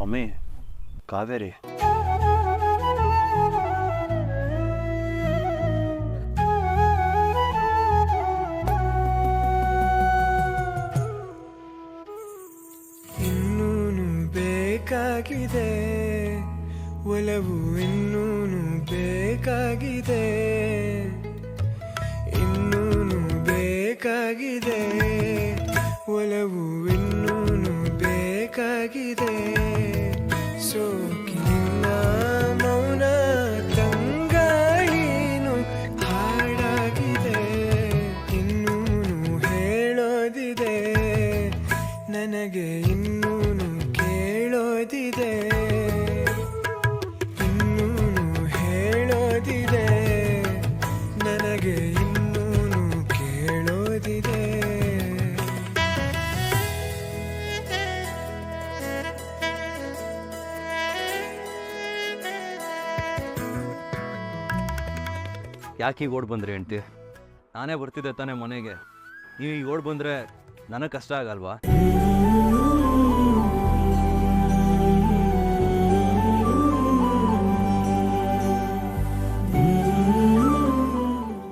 Mummy Kaveri ಇನ್ನೂನು ಬೇಕಾಗಿದೆ ಒಲವು ಇನ್ನೂನು ಬೇಕಾಗಿದೆ ಇನ್ನೂನು ಬೇಕಾಗಿದೆ ಒಲವು ಇನ್ನೂನು ಬೇಕಾಗಿದೆ ಸೋಕಿನ ಮೌನ ತಂಗಾಳಿನು ಹಾಡಾಗಿದೆ ಇನ್ನೂನು ಹೇಳೋದಿದೆ ನನಗೆ ಇನ್ನೂನು ಕೇಳೋದಿದೆ ಇನ್ನೂನು ಹೇಳೋದಿದೆ ನನಗೆ ಇನ್ನೂನು ಕೇಳೋದಿದೆ ಯಾಕೆ ಈಗ ಓಡ್ ಬಂದ್ರಿ ಹೆಂಡ್ತಿ? ನಾನೇ ಬರ್ತಿದ್ದೆ ತಾನೇ ಮನೆಗೆ. ನೀವು ಈಗ ಓಡ್ ಬಂದರೆ ನನಗೆ ಕಷ್ಟ ಆಗಲ್ವಾ?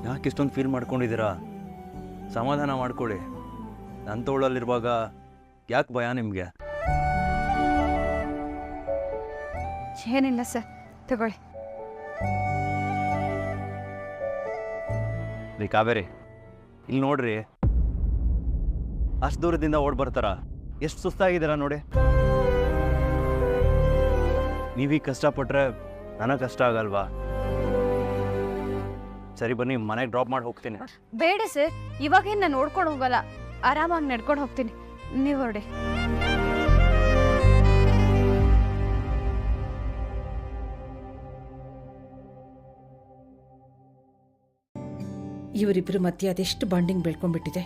ಯಾಕೆ ಇಷ್ಟೊಂದು ಫೀಲ್ ಮಾಡ್ಕೊಂಡಿದ್ದೀರಾ? ಸಮಾಧಾನ ಮಾಡ್ಕೊಳ್ಳಿ. ನನ್ನ ತೋಳಲ್ಲಿರುವಾಗ ಯಾಕೆ ಭಯ ನಿಮಗೆ? ಏನಿಲ್ಲ ಸರ್, ತಗೊಳ್ಳಿ. ರೀ ಕಾವೇರಿ, ಇಲ್ಲಿ ನೋಡ್ರಿ, ಅಷ್ಟು ದೂರದಿಂದ ಓಡ್ ಬರ್ತಾರ. ಎಷ್ಟು ಸುಸ್ತಾಗಿದ್ದೀರಾ ನೋಡಿ. ನೀವೀಗ ಕಷ್ಟಪಟ್ರೆ ನನಗೆ ಕಷ್ಟ ಆಗಲ್ವಾ? ಸರಿ ಬನ್ನಿ, ಮನೆಗೆ ಡ್ರಾಪ್ ಮಾಡಿ ಹೋಗ್ತೀನಿ. ಬೇಡ ಸರ್, ಇವಾಗೇನು ನಾನು ನೋಡ್ಕೊಂಡು ಹೋಗಲ್ಲ, ಆರಾಮಾಗಿ ನಡ್ಕೊಂಡು ಹೋಗ್ತೀನಿ. ನೀವು ಹೊರಡಿ. ಇವರಿಬ್ಬರ ಮಧ್ಯೆ ಅದೆಷ್ಟು ಬಾಂಡಿಂಗ್ ಬೆಳ್ಕೊಂಡ್ಬಿಟ್ಟಿದೆ.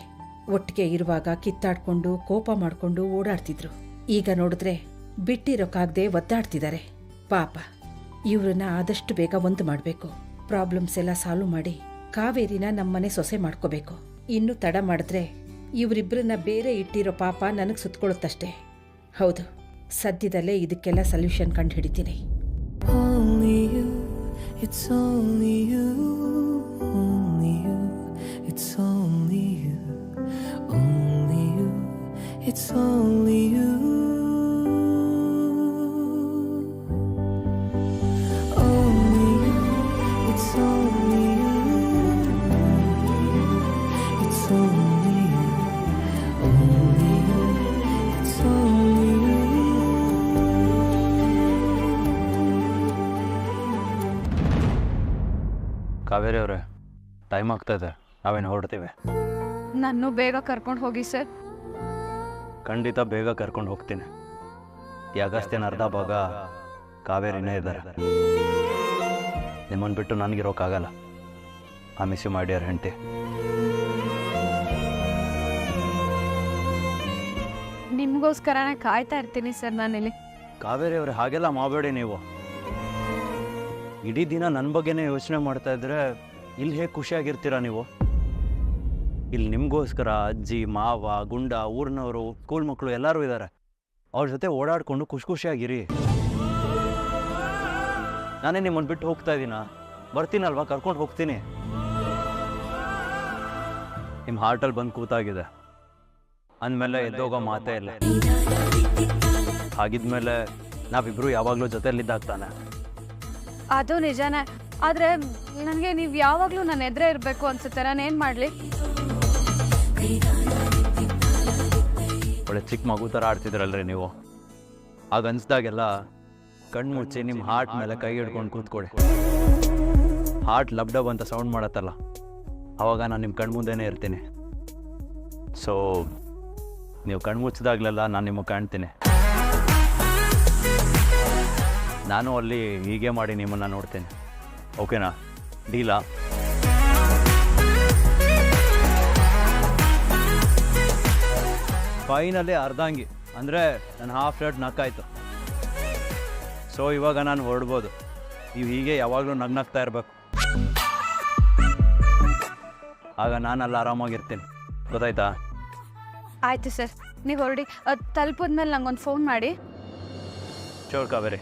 ಒಟ್ಟಿಗೆ ಇರುವಾಗ ಕಿತ್ತಾಡ್ಕೊಂಡು ಕೋಪ ಮಾಡ್ಕೊಂಡು ಓಡಾಡ್ತಿದ್ರು. ಈಗ ನೋಡಿದ್ರೆ ಬಿಟ್ಟಿರೋಕ್ಕಾಗದೆ ಒದ್ದಾಡ್ತಿದ್ದಾರೆ. ಪಾಪ, ಇವ್ರನ್ನ ಆದಷ್ಟು ಬೇಗ ಒಂದು ಮಾಡಬೇಕು. ಪ್ರಾಬ್ಲಮ್ಸ್ ಎಲ್ಲ ಸಾಲ್ವ್ ಮಾಡಿ ಕಾವೇರಿನ ನಮ್ಮನೆ ಸೊಸೆ ಮಾಡ್ಕೋಬೇಕು. ಇನ್ನು ತಡ ಮಾಡಿದ್ರೆ ಇವರಿಬ್ಬರನ್ನ ಬೇರೆ ಇಟ್ಟಿರೋ ಪಾಪ ನನಗೆ ಸುತ್ಕೊಳ್ಳುತ್ತಷ್ಟೇ. ಹೌದು, ಸದ್ಯದಲ್ಲೇ ಇದಕ್ಕೆಲ್ಲ ಸೊಲ್ಯೂಷನ್ ಕಂಡು ಹಿಡಿತೀನಿ. It's only you, only you. It's only you, only you. It's only you. Only you. It's only you. It's only you. Only you. It's only you. Kaveri ಅವರೇ, ಟೈಮ್ ಆಗ್ತಾಯಿದೆ, ನಾವೇನು ಹೊರಡ್ತೀವಿ. ನಾನು ಬೇಗ ಕರ್ಕೊಂಡು ಹೋಗಿ ಸರ್. ಖಂಡಿತ ಬೇಗ ಕರ್ಕೊಂಡು ಹೋಗ್ತೀನಿ. ಈ ಅಗಸ್ತ್ಯನ ಅರ್ಧ ಭಾಗ ಕಾವೇರಿನೇ ಇದ್ದಾರೆ. ನಿಮ್ಮನ್ನು ಬಿಟ್ಟು ನನಗಿರೋಕ್ಕಾಗಲ್ಲ. ಆ ಮಿಸ್ ಯು ಮಾಡ್ಯಾರ ಹೆಂಡತಿ. ನಿಮಗೋಸ್ಕರನೇ ಕಾಯ್ತಾ ಇರ್ತೀನಿ ಸರ್ ನಾನಿಲ್ಲಿ. ಕಾವೇರಿ ಅವರೇ, ಹಾಗೆಲ್ಲ ಮಾಡಬೇಡಿ ನೀವು. ಇಡೀ ದಿನ ನನ್ನ ಬಗ್ಗೆನೇ ಯೋಚನೆ ಮಾಡ್ತಾ ಇದ್ರೆ ಇಲ್ಲಿ ಹೇಗೆ ಖುಷಿಯಾಗಿರ್ತೀರಾ ನೀವು? ಇಲ್ಲಿ ನಿಮಗೋಸ್ಕರ ಅಜ್ಜಿ, ಮಾವ, ಗುಂಡ, ಊರಿನವರು, ಸ್ಕೂಲ್ ಮಕ್ಕಳು ಎಲ್ಲರೂ ಇದ್ದಾರೆ. ಅವ್ರ ಜೊತೆ ಓಡಾಡಿಕೊಂಡು ಖುಷಿಯಾಗಿರಿ. ನಾನೇ ನಿಮ್ಮನ್ನು ಬಿಟ್ಟು ಹೋಗ್ತಾ ಇದ್ದೀನ? ಬರ್ತೀನಲ್ವಾ, ಕರ್ಕೊಂಡು ಹೋಗ್ತೀನಿ. ನಿಮ್ಮ ಹಾರ್ಟಲ್ಲಿ ಬಂದು ಕೂತಾಗಿದೆ ಅಂದಮೇಲೆ ಎದ್ದೋಗೋ ಮಾತೇ ಇಲ್ಲ. ಹಾಗಿದ್ಮೇಲೆ ನಾವಿಬ್ಬರು ಯಾವಾಗಲೂ ಜೊತೆಯಲ್ಲಿದ್ದಾಗ್ತಾನೆ. ಅದು ನಿಜಾನೇ, ಆದರೆ ನನಗೆ ನೀವು ಯಾವಾಗಲೂ ನನ್ನ ಎದುರೇ ಇರಬೇಕು ಅನ್ಸುತ್ತೆ. ನಾನೇನು ಮಾಡಲಿ? ಒಳ್ಳೆ ಚಿಕ್ಕ ಮಗು ಥರ ಆಡ್ತಿದ್ರಲ್ರಿ ನೀವು. ಆಗ ಅನ್ಸ್ದಾಗೆಲ್ಲ ಕಣ್ಣು ಮುಚ್ಚಿ ನಿಮ್ಮ ಹಾರ್ಟ್ ಮೇಲೆ ಕೈ ಹಿಡ್ಕೊಂಡು ಕೂತ್ಕೊಳ್ಳಿ. ಹಾರ್ಟ್ ಲಬ್ಡಬ್ ಅಂತ ಸೌಂಡ್ ಮಾಡತ್ತಲ್ಲ, ಆವಾಗ ನಾನು ನಿಮ್ಮ ಕಣ್ಣು ಮುಂದೆನೇ ಇರ್ತೀನಿ. ಸೊ ನೀವು ಕಣ್ಣು ಮುಚ್ಚಿದಾಗಲೆಲ್ಲ ನಾನು ನಿಮಗೆ ಕಾಣ್ತೀನಿ. ನಾನು ಅಲ್ಲಿ ಹೀಗೆ ಮಾಡಿ ನಿಮ್ಮನ್ನು ನೋಡ್ತೇನೆ. ಓಕೆನಾ? ಡೀಲಾ? ಫೈನಲಿ ಅರ್ಧಾಂಗಿ ಅಂದರೆ ನನ್ನ ಹಾಫ್ ಶರ್ಟ್ ನಕ್ಕಾಯ್ತು. ಸೊ ಇವಾಗ ನಾನು ಹೊರಡ್ಬೋದು. ನೀವು ಹೀಗೆ ಯಾವಾಗಲೂ ನಗ್ನಗ್ತಾ ಇರಬೇಕು. ಆಗ ನಾನು ಅಲ್ಲಿ ಆರಾಮಾಗಿರ್ತೀನಿ. ಗೊತ್ತಾಯ್ತಾ? ಆಯಿತು ಸರ್, ನೀವು ಹೊರಡಿ. ತಲುಪಿದ್ಮೇಲೆ ನಂಗೊಂದು ಫೋನ್ ಮಾಡಿ. ಶೋರ್ ಕಾವೇರಿ.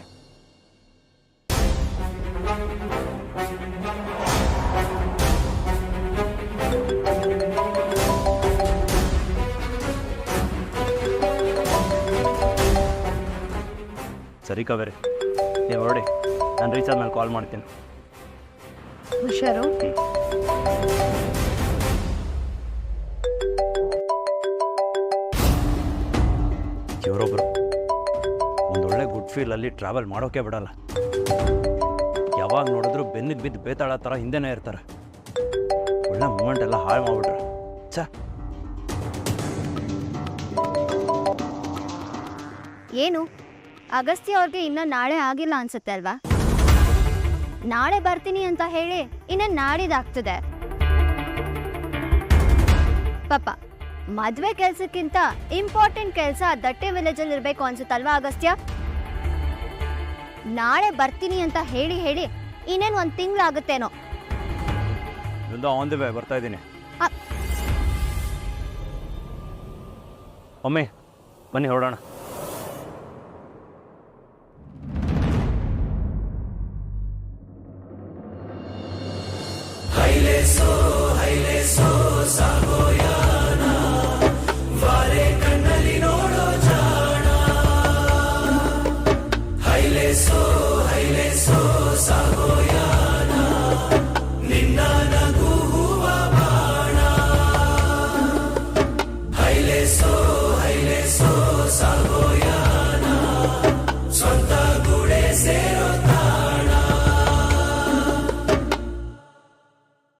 ಸರಿ ಕಾವೇರಿ, ನೀವು ಹೊರಡಿ, ನಾನು ರೀಚ್ ಆದ್ಮೇಲೆ ಕಾಲ್ ಮಾಡ್ತೀನಿ. ಹುಷಾರು. ಇವರೊಬ್ಬರು ಒಂದೊಳ್ಳೆ ಗುಡ್ ಫೀಲಲ್ಲಿ ಟ್ರಾವೆಲ್ ಮಾಡೋಕೆ ಬಿಡಲ್ಲ. ಯಾವಾಗ ನೋಡಿದ್ರು ಬೆನ್ನಿಗೆ ಬಿದ್ದು ಬೇತಾಳೋ ಥರ ಹಿಂದೆನೇ ಇರ್ತಾರೆ. ಒಳ್ಳೆ ಮೂಮೆಂಟ್ ಎಲ್ಲ ಹಾಳು ಮಾಡ್ಬಿಟ್ರೆ ಛ. ಏನು ಅಗಸ್ತ್ಯ ಅವ್ರಿಗೆ ಇನ್ನೂ ನಾಳೆ ಆಗಿಲ್ಲ ಅನ್ಸುತ್ತೆ ಅಲ್ವಾ? ನಾಳೆ ಬರ್ತೀನಿ ಅಂತ ಹೇಳಿ ಇನ್ನು ನಾಡಿದಾಗ್ತದೆ. ಪಾಪ ಮದ್ವೆ ಕೆಲ್ಸಕ್ಕಿಂತ ಇಂಪಾರ್ಟೆಂಟ್ ಕೆಲಸ ದಟ್ಟೆ ವಿಲೇಜಲ್ಲಿ ಇರಬೇಕು ಅನ್ಸುತ್ತಲ್ವಾ ಅಗಸ್ತ್ಯ? ನಾಳೆ ಬರ್ತೀನಿ ಅಂತ ಹೇಳಿ ಹೇಳಿ ಇನ್ನೇನು 1 ತಿಂಗಳಾಗುತ್ತೇನೋ. ಆನ್ ದಿ ವೇ ಬರ್ತಾ ಇದ್ದೀನಿ. ಒಮ್ಮೆ ಬನ್ನಿ ಹೊರಡೋಣ.